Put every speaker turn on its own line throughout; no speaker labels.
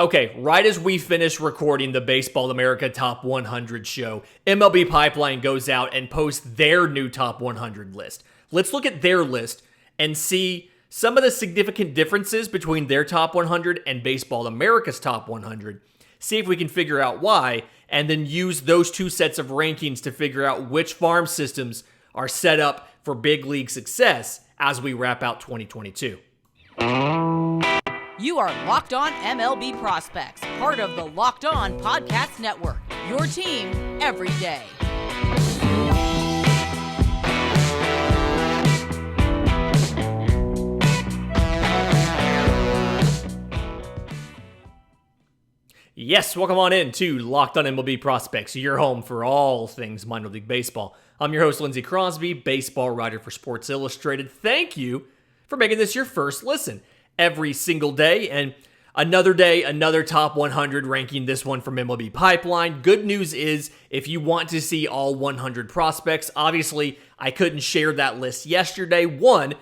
Okay, right as we finish recording the Baseball America Top 100 show, MLB Pipeline goes out and posts their new Top 100 list. Let's look at their list and see some of the significant differences between their Top 100 and Baseball America's Top 100. See if we can figure out why, and then use those two sets of rankings to figure out which farm systems are set up for big league success as we wrap out 2022.
You are Locked On MLB Prospects, part of the Locked On Podcast Network, your team every day.
Yes, welcome on in to Locked On MLB Prospects, your home for all things minor league baseball. I'm your host, Lindsey Crosby, baseball writer for Sports Illustrated. Thank you for making this your first listen every single day, and another top 100 ranking, this one from MLB Pipeline. Good news is, if you want to see all 100 prospects, obviously I couldn't share that list yesterday. One,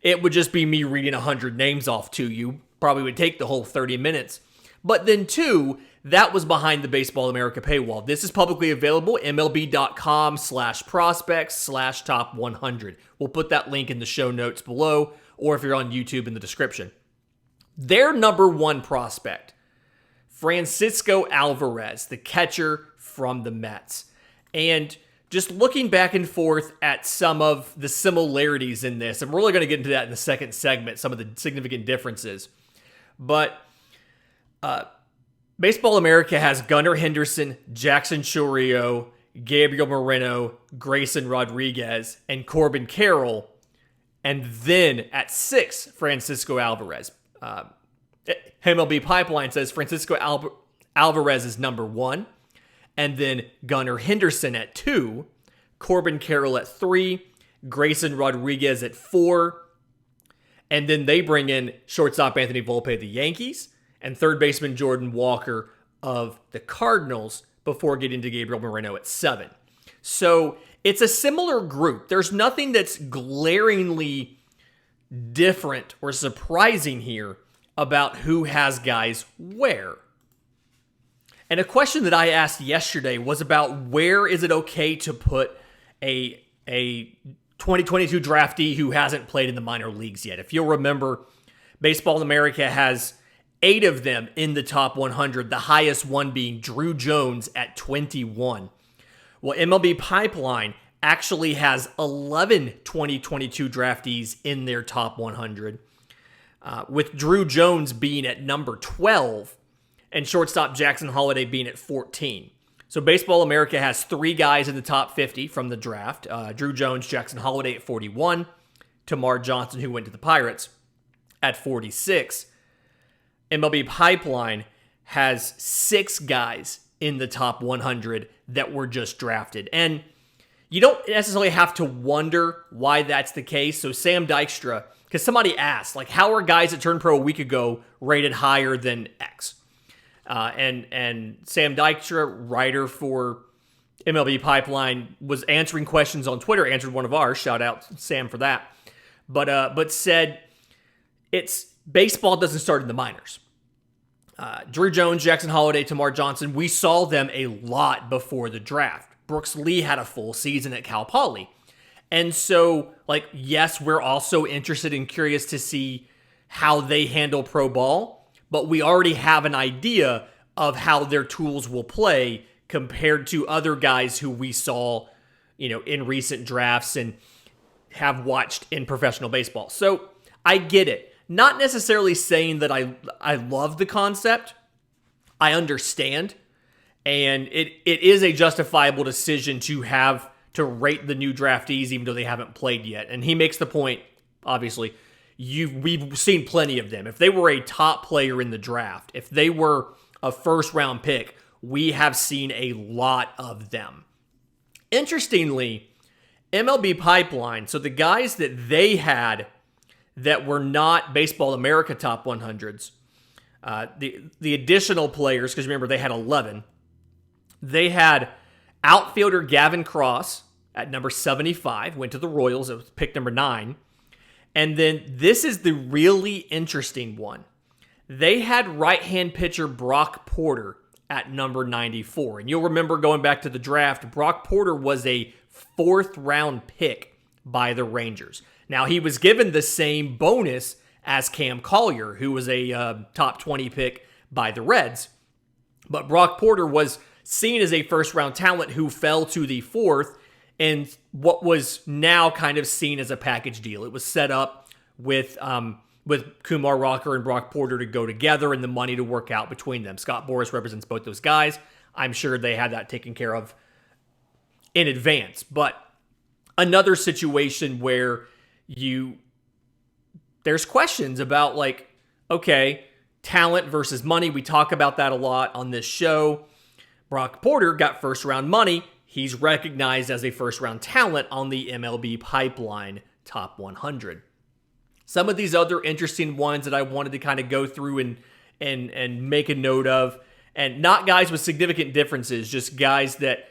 it would just be me reading 100 names off to you. Probably would take the whole 30 minutes. But then two, that was behind the Baseball America paywall. This is publicly available, MLB.com/prospects/top 100. We'll put that link in the show notes below, or if you're on YouTube, in the description. Their number one prospect, Francisco Alvarez, the catcher from the Mets. And just looking back and forth at some of the similarities in this, and we're really going to get into that in the second segment, some of the significant differences. But Baseball America has Gunnar Henderson, Jackson Chourio, Gabriel Moreno, Grayson Rodriguez, and Corbin Carroll. And then at 6, Francisco Alvarez. MLB Pipeline says Francisco Alvarez is number 1. And then Gunnar Henderson at 2. Corbin Carroll at 3. Grayson Rodriguez at 4. And then they bring in shortstop Anthony Volpe of the Yankees and third baseman Jordan Walker of the Cardinals before getting to Gabriel Moreno at 7. So it's a similar group. There's nothing that's glaringly different or surprising here about who has guys where. And a question that I asked yesterday was about where is it okay to put a 2022 draftee who hasn't played in the minor leagues yet. If you'll remember, Baseball America has 8 of them in the top 100, the highest one being Drew Jones at 21. Well, MLB Pipeline actually has 11 2022 draftees in their top 100, with Drew Jones being at number 12 and shortstop Jackson Holliday being at 14. So Baseball America has 3 guys in the top 50 from the draft. Drew Jones, Jackson Holliday at 41, Tamar Johnson, who went to the Pirates, at 46. MLB Pipeline has 6 guys in the top 100 that were just drafted. And you don't necessarily have to wonder why that's the case. So Sam Dykstra, because somebody asked, like, how are guys that turned pro a week ago rated higher than X? And Sam Dykstra, writer for MLB Pipeline, was answering questions on Twitter, answered one of ours, shout out Sam for that, but said it's baseball doesn't start in the minors. Drew Jones, Jackson Holliday, Tamar Johnson, we saw them a lot before the draft. Brooks Lee had a full season at Cal Poly. And so, like, yes, we're also interested and curious to see how they handle pro ball, but we already have an idea of how their tools will play compared to other guys who we saw, in recent drafts and have watched in professional baseball. So I get it. Not necessarily saying that I love the concept. I understand. And it is a justifiable decision to have to rate the new draftees even though they haven't played yet. And he makes the point, obviously, we've seen plenty of them. If they were a top player in the draft, if they were a first-round pick, we have seen a lot of them. Interestingly, MLB Pipeline, so the guys that they had that were not Baseball America top 100s, the additional players, because remember they had 11, they had outfielder Gavin Cross at number 75, went to the Royals, it was pick number 9. And then this is the really interesting one. they had right-hand pitcher Brock Porter at number 94. And you'll remember going back to the draft, Brock Porter was a 4th-round pick by the Rangers. Now, he was given the same bonus as Cam Collier, who was a top 20 pick by the Reds. But Brock Porter was seen as a first-round talent who fell to the 4th in what was now kind of seen as a package deal. It was set up with Kumar Rocker and Brock Porter to go together and the money to work out between them. Scott Boras represents both those guys. I'm sure they had that taken care of in advance. But another situation where there's questions about, like, okay, talent versus money. We talk about that a lot on this show. Brock Porter got first-round money. He's recognized as a first-round talent on the MLB Pipeline Top 100. Some of these other interesting ones that I wanted to kind of go through and make a note of, and not guys with significant differences, just guys that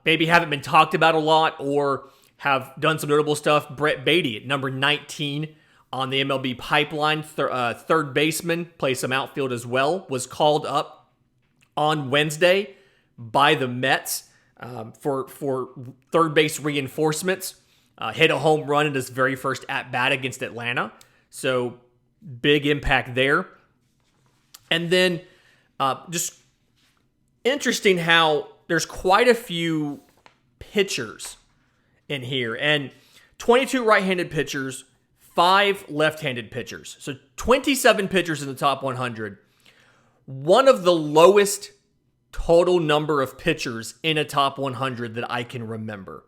maybe haven't been talked about a lot or have done some notable stuff. Brett Beatty at number 19 on the MLB Pipeline, third baseman, plays some outfield as well, was called up on Wednesday by the Mets for third base reinforcements. Hit a home run in his very first at-bat against Atlanta. So, big impact there. And then, just interesting how there's quite a few pitchers in here. And 22 right-handed pitchers, 5 left-handed pitchers. So, 27 pitchers in the top 100. One of the lowest total number of pitchers in a top 100 that I can remember.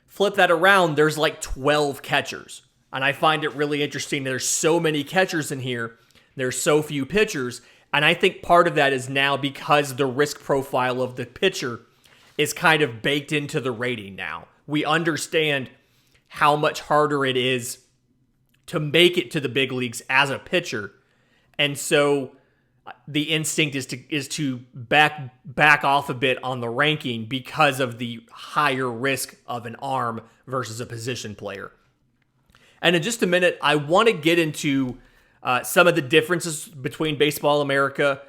Flip that around, there's like 12 catchers. And I find it really interesting. There's so many catchers in here. There's so few pitchers. And I think part of that is now because the risk profile of the pitcher is kind of baked into the rating now. We understand how much harder it is to make it to the big leagues as a pitcher. And so the instinct is to back off a bit on the ranking because of the higher risk of an arm versus a position player. And in just a minute, I want to get into some of the differences between Baseball America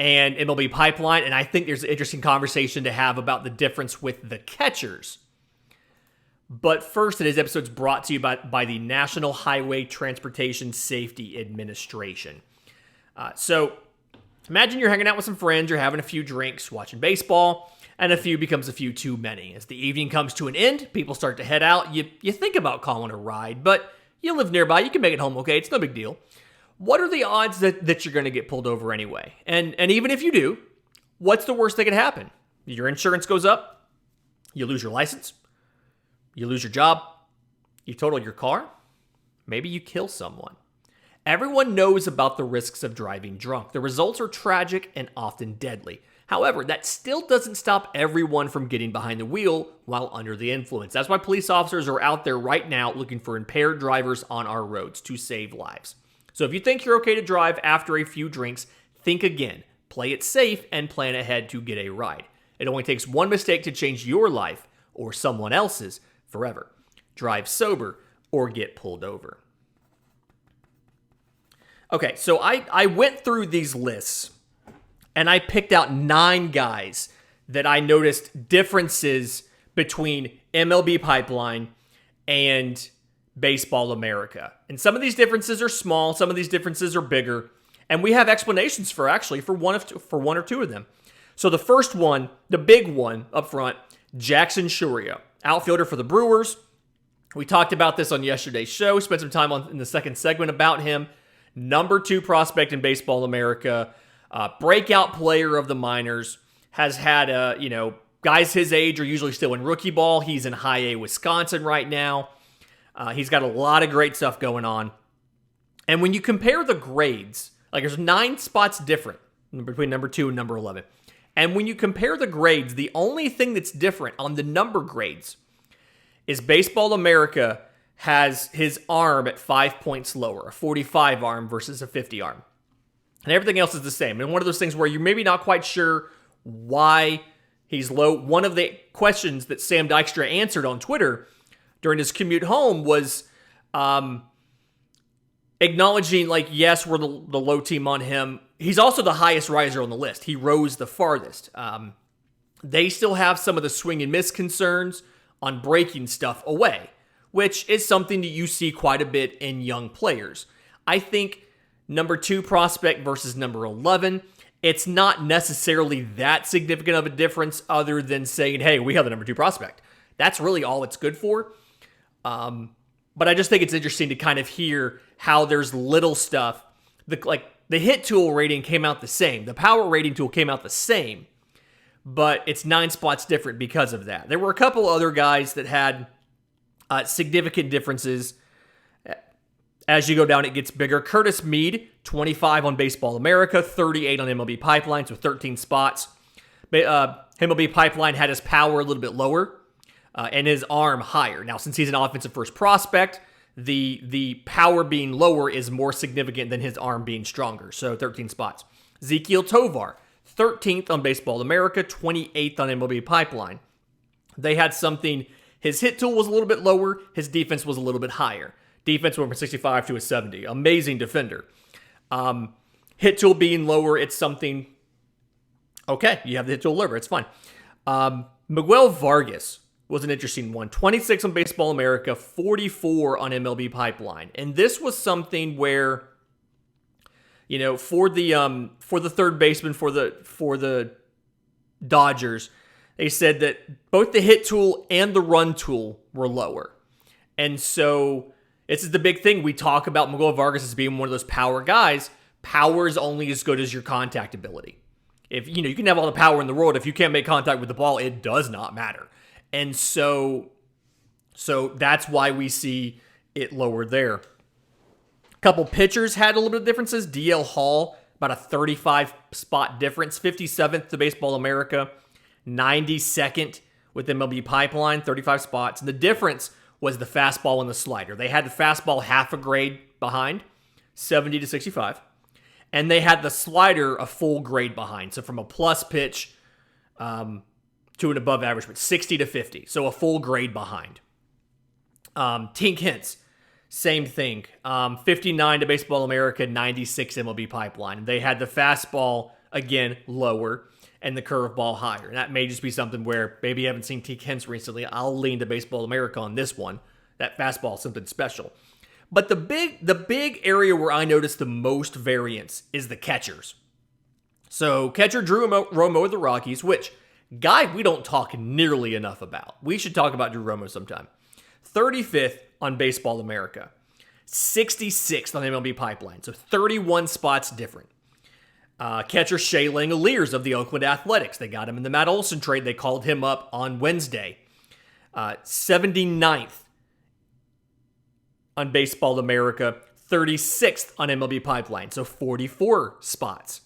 and MLB Pipeline, and I think there's an interesting conversation to have about the difference with the catchers. But first, today's episode is brought to you by the National Highway Transportation Safety Administration. So imagine you're hanging out with some friends, you're having a few drinks, watching baseball, and a few becomes a few too many. As the evening comes to an end, people start to head out. You think about calling a ride, but you live nearby, you can make it home okay, it's no big deal. What are the odds that you're going to get pulled over anyway? And even if you do, what's the worst that could happen? Your insurance goes up, you lose your license, you lose your job, you total your car, maybe you kill someone. Everyone knows about the risks of driving drunk. The results are tragic and often deadly. However, that still doesn't stop everyone from getting behind the wheel while under the influence. That's why police officers are out there right now looking for impaired drivers on our roads to save lives. So if you think you're okay to drive after a few drinks, think again, play it safe, and plan ahead to get a ride. It only takes one mistake to change your life or someone else's forever. Drive sober or get pulled over. Okay, so I went through these lists, and I picked out 9 guys that I noticed differences between MLB Pipeline and Baseball America. And some of these differences are small, some of these differences are bigger, and we have explanations for one or two of them. So the first one, the big one up front, Jackson Chourio, outfielder for the Brewers. We talked about this on yesterday's show, spent some time in the second segment about him. Number 2 prospect in Baseball America, breakout player of the minors, has had, guys his age are usually still in rookie ball. He's in high A Wisconsin right now. He's got a lot of great stuff going on. And when you compare the grades, like there's 9 spots different between number 2 and number 11. And when you compare the grades, the only thing that's different on the number grades is Baseball America has his arm at 5 points lower, a 45 arm versus a 50 arm. And everything else is the same. And one of those things where you're maybe not quite sure why he's low. One of the questions that Sam Dykstra answered on Twitter during his commute home was, acknowledging, like, yes, we're the low team on him. He's also the highest riser on the list. He rose the farthest. They still have some of the swing and miss concerns on breaking stuff away, which is something that you see quite a bit in young players. I think number 2 prospect versus number 11, it's not necessarily that significant of a difference other than saying, hey, we have the number 2 prospect. That's really all it's good for. But I just think it's interesting to kind of hear how there's little stuff. The hit tool rating came out the same. The power rating tool came out the same. But it's 9 spots different because of that. There were a couple other guys that had significant differences. As you go down, it gets bigger. Curtis Mead, 25 on Baseball America, 38 on MLB Pipeline, so 13 spots. MLB Pipeline had his power a little bit lower and his arm higher. Now, since he's an offensive first prospect, the power being lower is more significant than his arm being stronger, so 13 spots. Ezequiel Tovar, 13th on Baseball America, 28th on MLB Pipeline. They had something, his hit tool was a little bit lower, his defense was a little bit higher. Defense went from 65 to a 70. Amazing defender. Hit tool being lower, it's something, okay, you have the hit tool lower, it's fine. Miguel Vargas was an interesting one. 26 on Baseball America, 44 on MLB Pipeline. And this was something where, you know, for the third baseman for the Dodgers, they said that both the hit tool and the run tool were lower. And so this is the big thing. We talk about Miguel Vargas as being one of those power guys. Power is only as good as your contact ability. If you can have all the power in the world, if you can't make contact with the ball, it does not matter. And so that's why we see it lower there. A couple pitchers had a little bit of differences. DL Hall, about a 35 spot difference. 57th to Baseball America, 92nd with MLB Pipeline, 35 spots. And the difference was the fastball and the slider. They had the fastball half a grade behind, 70 to 65. And they had the slider a full grade behind. So from a plus pitch to an above average, but 60 to 50. So a full grade behind. Tink Hintz, same thing. 59 to Baseball America, 96 MLB Pipeline. They had the fastball, again, lower, and the curveball higher. And that may just be something where maybe you haven't seen Tink Hintz recently. I'll lean to Baseball America on this one. That fastball is something special. But the big area where I noticed the most variance is the catchers. So catcher Drew Romo of the Rockies, which guy we don't talk nearly enough about. We should talk about Drew Romo sometime. 35th on Baseball America. 66th on MLB Pipeline. So 31 spots different. Catcher Shea Langoliers of the Oakland Athletics. They got him in the Matt Olson trade. They called him up on Wednesday. 79th on Baseball America. 36th on MLB Pipeline. So 44 spots.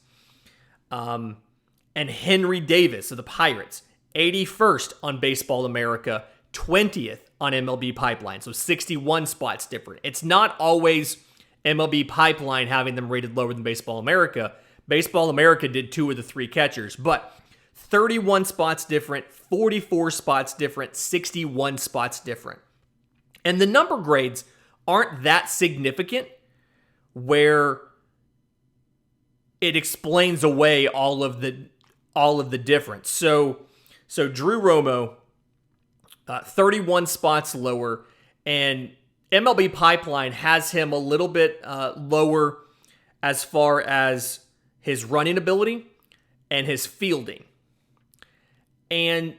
And Henry Davis of the Pirates. 81st on Baseball America. 20th on MLB Pipeline. So 61 spots different. It's not always MLB Pipeline having them rated lower than Baseball America. Baseball America did 2 of the 3 catchers, but 31 spots different, 44 spots different, 61 spots different. And the number grades aren't that significant where it explains away all of the difference. So Drew Romo, 31 spots lower, and MLB Pipeline has him a little bit lower as far as his running ability and his fielding. And,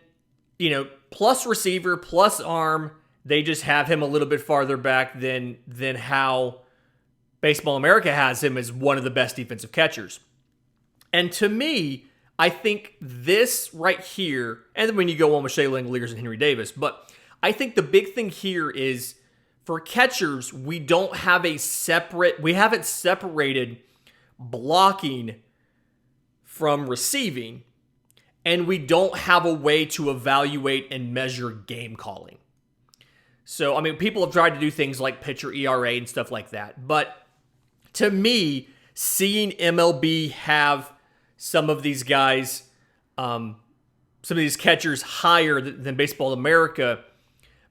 plus receiver, plus arm, they just have him a little bit farther back than how Baseball America has him as one of the best defensive catchers. And to me, I think this right here, and then when you go on with Shea Langoliers and Henry Davis, but I think the big thing here is for catchers, we haven't separated blocking from receiving, and we don't have a way to evaluate and measure game calling. So, people have tried to do things like pitcher ERA and stuff like that, but to me, seeing MLB have some of these guys, some of these catchers higher than Baseball America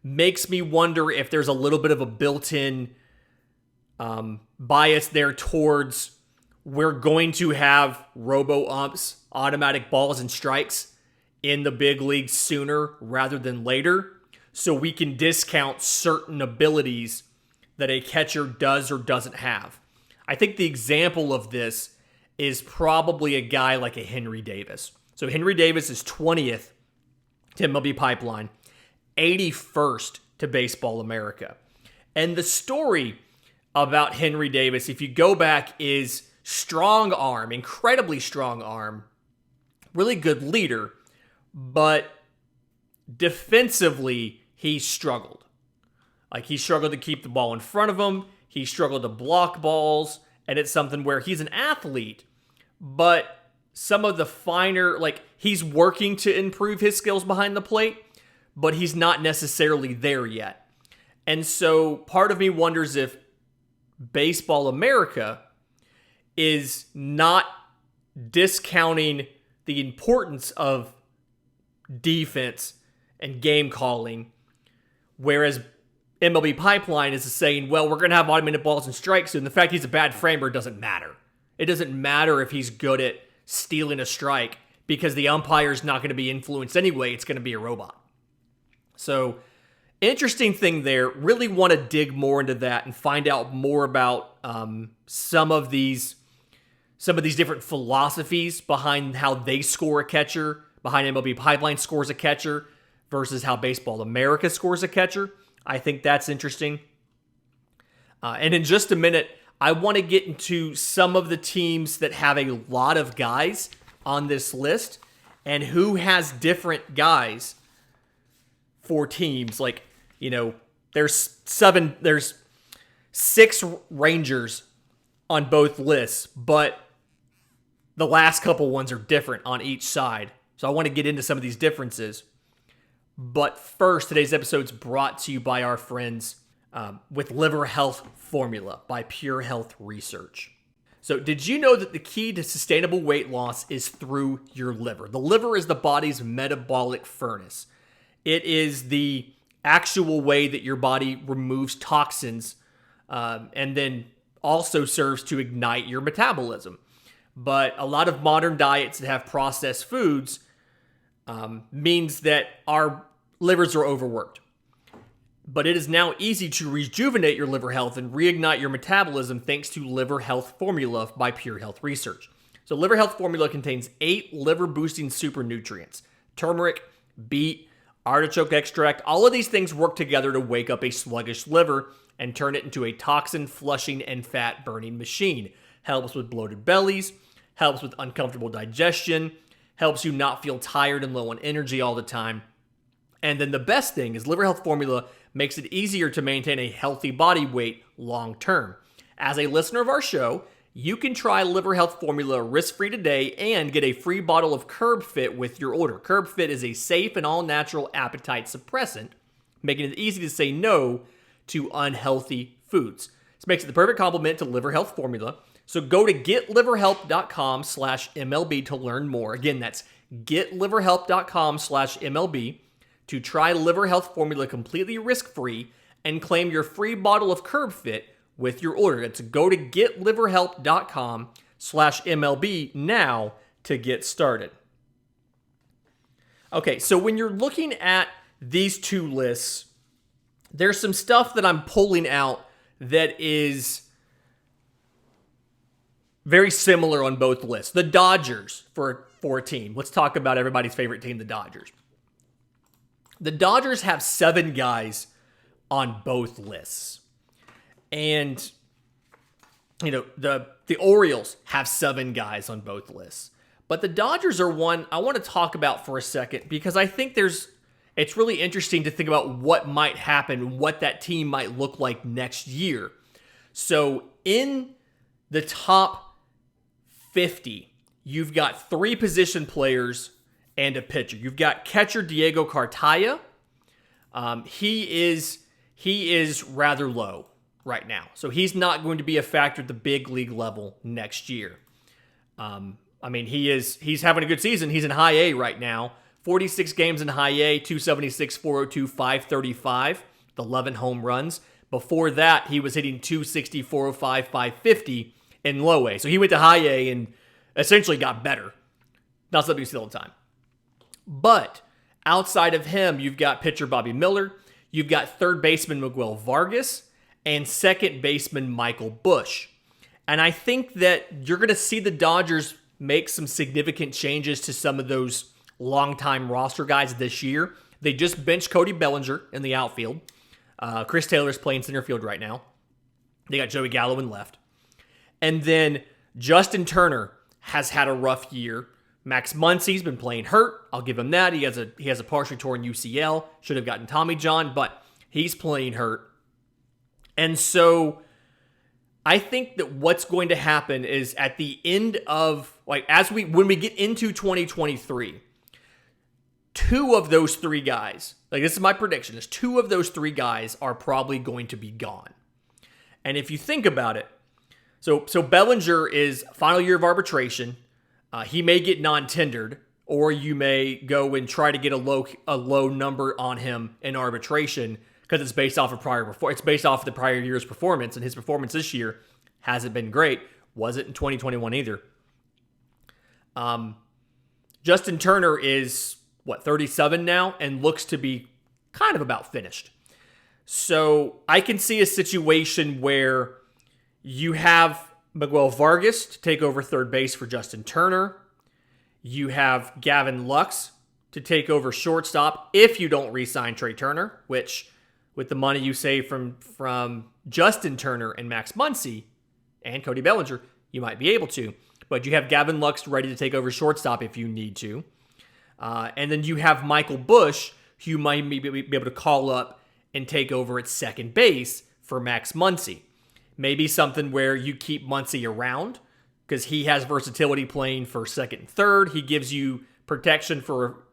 makes me wonder if there's a little bit of a built-in bias there towards we're going to have robo-umps, automatic balls and strikes in the big leagues sooner rather than later, so we can discount certain abilities that a catcher does or doesn't have. I think the example of this is probably a guy like a Henry Davis. So Henry Davis is 20th to MLB Pipeline, 81st to Baseball America. And the story about Henry Davis, if you go back, is strong arm, incredibly strong arm, really good leader, but defensively, he struggled. Like, he struggled to keep the ball in front of him. He struggled to block balls. And it's something where he's an athlete, but some of the finer, like, he's working to improve his skills behind the plate, but he's not necessarily there yet. And so part of me wonders if Baseball America is not discounting the importance of defense and game calling, whereas MLB Pipeline is saying, well, we're going to have automated balls and strikes soon. The fact he's a bad framer doesn't matter. It doesn't matter if he's good at stealing a strike because the umpire's not going to be influenced anyway. It's going to be a robot. So, interesting thing there. Really want to dig more into that and find out more about some of these different philosophies behind how they score a catcher, behind MLB Pipeline scores a catcher versus how Baseball America scores a catcher. I think that's interesting. And in just a minute, I want to get into some of the teams that have a lot of guys on this list and who has different guys for teams. Like, you know, there's 6 Rangers on both lists, but the last couple ones are different on each side. So I want to get into some of these differences. But first, today's episode is brought to you by our friends with Liver Health Formula by Pure Health Research. So did you know that the key to sustainable weight loss is through your liver? The liver is the body's metabolic furnace. It is the actual way that your body removes toxins and then also serves to ignite your metabolism. But a lot of modern diets that have processed foods means that our livers are overworked. But it is now easy to rejuvenate your liver health and reignite your metabolism thanks to Liver Health Formula by Pure Health Research. So Liver Health Formula contains 8 liver-boosting super nutrients: turmeric, beet, artichoke extract. All of these things work together to wake up a sluggish liver and turn it into a toxin-flushing and fat-burning machine. Helps with bloated bellies, helps with uncomfortable digestion, helps you not feel tired and low on energy all the time. And then the best thing is Liver Health Formula makes it easier to maintain a healthy body weight long term. As a listener of our show, you can try Liver Health Formula risk-free today and get a free bottle of Curb Fit with your order. Curb Fit is a safe and all-natural appetite suppressant, making it easy to say no to unhealthy foods. This makes it the perfect complement to Liver Health Formula. So go to getliverhelp.com/MLB to learn more. Again, that's getliverhelp.com/MLB to try Liver Health Formula completely risk-free and claim your free bottle of Curb Fit with your order. That's go to getliverhelp.com/MLB now to get started. Okay, so when you're looking at these two lists, there's some stuff that I'm pulling out that is very similar on both lists. The Dodgers for a team. Let's talk about everybody's favorite team, the Dodgers. The Dodgers have 7 guys on both lists. And, you know, the Orioles have 7 guys on both lists. But the Dodgers are one I want to talk about for a second because I think it's really interesting to think about what might happen, what that team might look like next year. So in the top 50, you've got 3 position players and a pitcher. You've got catcher Diego Cartaya. He is rather low right now, so he's not going to be a factor at the big league level next year. I mean, he's having a good season. He's in high A right now. 46 games in high A, 276, 402, 535, 11 home runs. Before that, he was hitting 260, 405, 550 in low A. So he went to high A and essentially got better. Not something you see all the time. But outside of him, you've got pitcher Bobby Miller, you've got third baseman Miguel Vargas, and second baseman Michael Busch. And I think that you're going to see the Dodgers make some significant changes to some of those longtime roster guys this year. They just benched Cody Bellinger in the outfield. Chris Taylor's playing center field right now. They got Joey Gallo in left. And then Justin Turner has had a rough year. Max Muncy's been playing hurt. I'll give him that. He has a partially torn UCL. Should have gotten Tommy John, but he's playing hurt. And so I think that what's going to happen is at the end of, when we get into 2023, two of those three guys, this is my prediction, is two of those three guys are probably going to be gone. And if you think about it, so Bellinger is final year of arbitration. He may get non-tendered, or you may go and try to get a low number on him in arbitration because it's based off of the prior year's performance, and his performance this year hasn't been great. Wasn't in 2021 either. Justin Turner is 37 now, and looks to be kind of about finished. So I can see a situation where you have Miguel Vargas to take over third base for Justin Turner. You have Gavin Lux to take over shortstop if you don't re-sign Trey Turner, which with the money you save from Justin Turner and Max Muncy and Cody Bellinger, you might be able to. But you have Gavin Lux ready to take over shortstop if you need to. And then you have Michael Busch, who you might be able to call up and take over at second base for Max Muncy. Maybe something where you keep Muncy around because he has versatility playing for second and third. He gives you protection for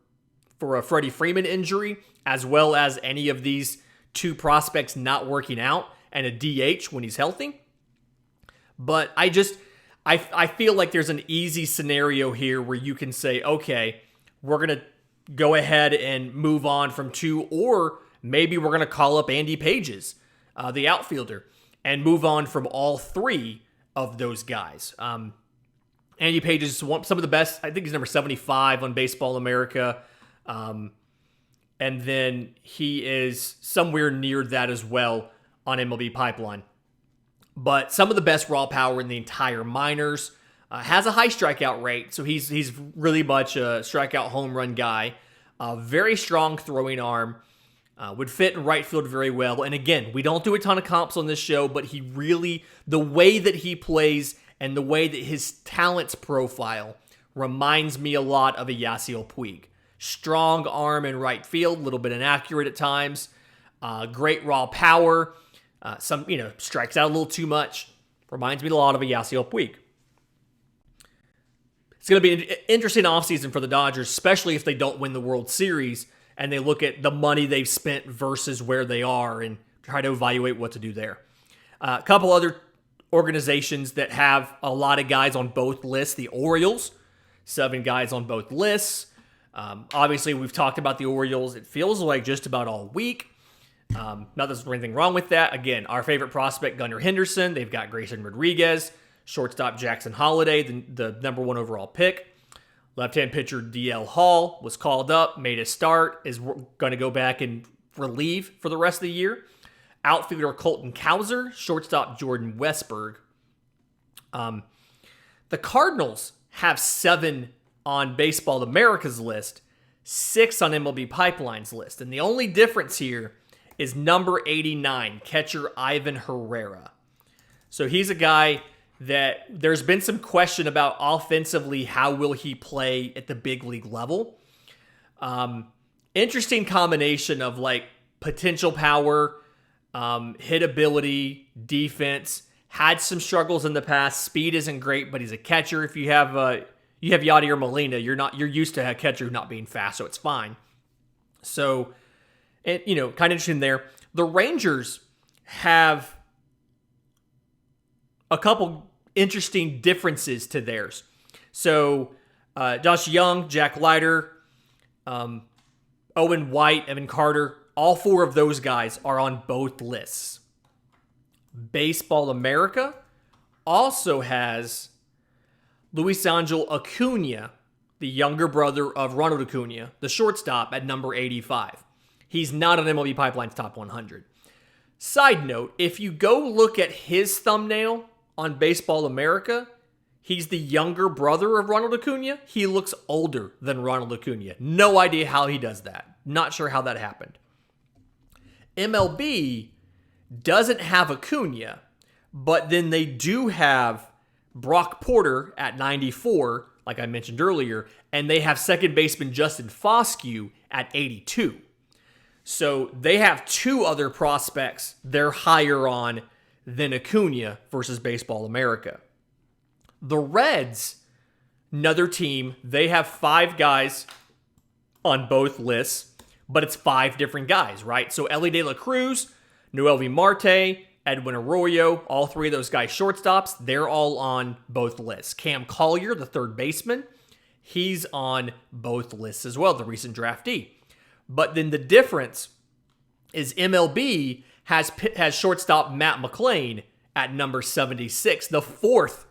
a Freddie Freeman injury, as well as any of these two prospects not working out, and a DH when he's healthy. But I feel like there's an easy scenario here where you can say, okay, we're going to go ahead and move on from two, or maybe we're going to call up Andy Pages, the outfielder, and move on from all three of those guys. Andy Page is some of the best. I think he's number 75 on Baseball America. And then he is somewhere near that as well on MLB Pipeline. But some of the best raw power in the entire minors. Has a high strikeout rate, so he's really much a strikeout home run guy. Very strong throwing arm. Would fit in right field very well. And again, we don't do a ton of comps on this show, but the way that he plays and the way that his talents profile reminds me a lot of a Yasiel Puig. Strong arm in right field, a little bit inaccurate at times. Great raw power. Strikes out a little too much. Reminds me a lot of a Yasiel Puig. It's going to be an interesting offseason for the Dodgers, especially if they don't win the World Series and they look at the money they've spent versus where they are and try to evaluate what to do there. A couple other organizations that have a lot of guys on both lists. The Orioles, 7 guys on both lists. Obviously, we've talked about the Orioles. It feels like just about all week. Not that there's anything wrong with that. Again, our favorite prospect, Gunnar Henderson. They've got Grayson Rodriguez. Shortstop Jackson Holliday, the number 1 overall pick. Left-hand pitcher DL Hall was called up, made a start, is going to go back and relieve for the rest of the year. Outfielder Colton Cowser, shortstop Jordan Westberg. The Cardinals have 7 on Baseball America's list, 6 on MLB Pipeline's list. And the only difference here is number 89, catcher Ivan Herrera. So he's a guy that there's been some question about offensively, how will he play at the big league level? Interesting combination of potential power, hitability, defense. Had some struggles in the past. Speed isn't great, but he's a catcher. If you have Yadier Molina, you're used to a catcher not being fast, so it's fine. So, kind of interesting there. The Rangers have a couple interesting differences to theirs. So, Josh Young, Jack Leiter, Owen White, Evan Carter, all 4 of those guys are on both lists. Baseball America also has Luis Angel Acuna, the younger brother of Ronald Acuna, the shortstop, at number 85. He's not on MLB Pipeline's top 100. Side note, if you go look at his thumbnail on Baseball America, he's the younger brother of Ronald Acuna. He looks older than Ronald Acuna. No idea how he does that. Not sure how that happened. MLB doesn't have Acuna, but then they do have Brock Porter at 94, like I mentioned earlier, and they have second baseman Justin Foscue at 82. So they have two other prospects they're higher on than Acuna versus Baseball America. The Reds, another team, they have 5 guys on both lists, but it's 5 different guys, right? So Elly De La Cruz, Noelvi Marte, Edwin Arroyo, all 3 of those guys shortstops, they're all on both lists. Cam Collier, the third baseman, he's on both lists as well, the recent draftee. But then the difference is MLB has shortstop Matt McLain at number 76, the fourth,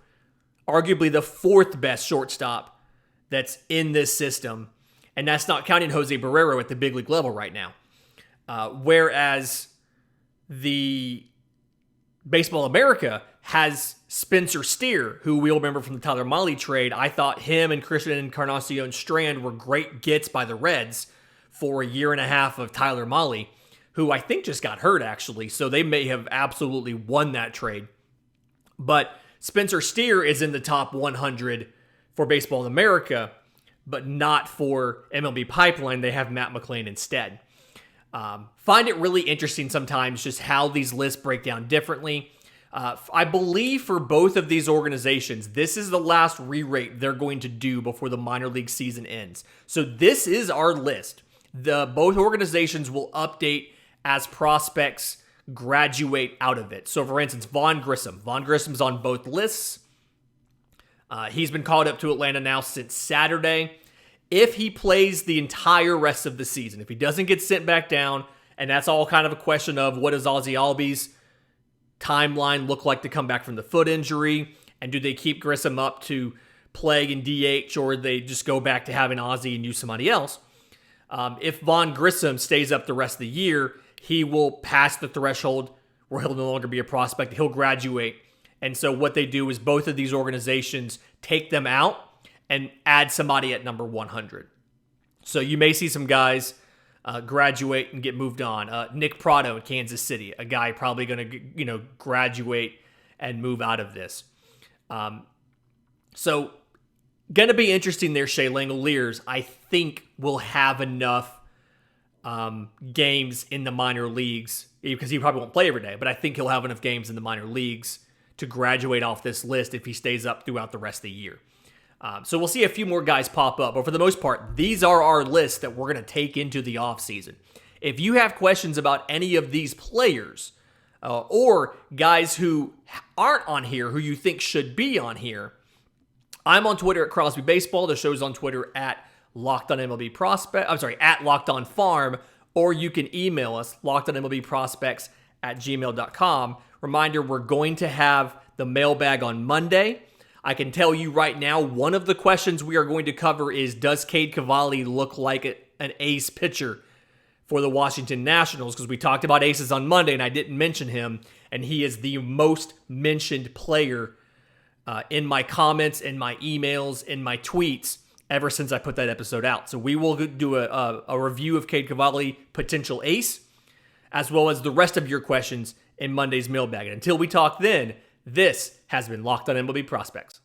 arguably the 4th best shortstop that's in this system. And that's not counting Jose Barrero at the big league level right now. Whereas the Baseball America has Spencer Steer, who we'll remember from the Tyler Mahle trade. I thought him and Christian Encarnacion Strand were great gets by the Reds for a year and a half of Tyler Mahle, who I think just got hurt, actually. So they may have absolutely won that trade. But Spencer Steer is in the top 100 for Baseball America, but not for MLB Pipeline. They have Matt McLain instead. Find it really interesting sometimes just how these lists break down differently. I believe for both of these organizations, this is the last re-rate they're going to do before the minor league season ends. So this is our list. Both organizations will update as prospects graduate out of it. So for instance, Vaughn Grissom's on both lists. He's been called up to Atlanta now since Saturday. If he plays the entire rest of the season, if he doesn't get sent back down, and that's all kind of a question of what does Ozzie Albies' timeline look like to come back from the foot injury, and do they keep Grissom up to play in DH, or they just go back to having Ozzie and use somebody else? If Vaughn Grissom stays up the rest of the year, he will pass the threshold where he'll no longer be a prospect. He'll graduate. And so what they do is both of these organizations take them out and add somebody at number 100. So you may see some guys graduate and get moved on. Nick Prado in Kansas City, a guy probably going to graduate and move out of this. So going to be interesting there. Shea Langoliers, I think, will have enough games in the minor leagues, because he probably won't play every day, but I think he'll have enough games in the minor leagues to graduate off this list if he stays up throughout the rest of the year. So we'll see a few more guys pop up, but for the most part, these are our lists that we're going to take into the offseason. If you have questions about any of these players or guys who aren't on here who you think should be on here, I'm on Twitter at Crosby Baseball. The show's on Twitter at Locked on MLB Prospect. I'm sorry, at Locked on Farm, or you can email us lockedonmlbprospects@gmail.com. Reminder: we're going to have the mailbag on Monday. I can tell you right now, one of the questions we are going to cover is: does Cade Cavalli look like an ace pitcher for the Washington Nationals? Because we talked about aces on Monday, and I didn't mention him, and he is the most mentioned player in my comments, in my emails, in my tweets ever since I put that episode out. So we will do a review of Cade Cavalli, potential ace, as well as the rest of your questions in Monday's mailbag. And until we talk then, this has been Locked on MLB Prospects.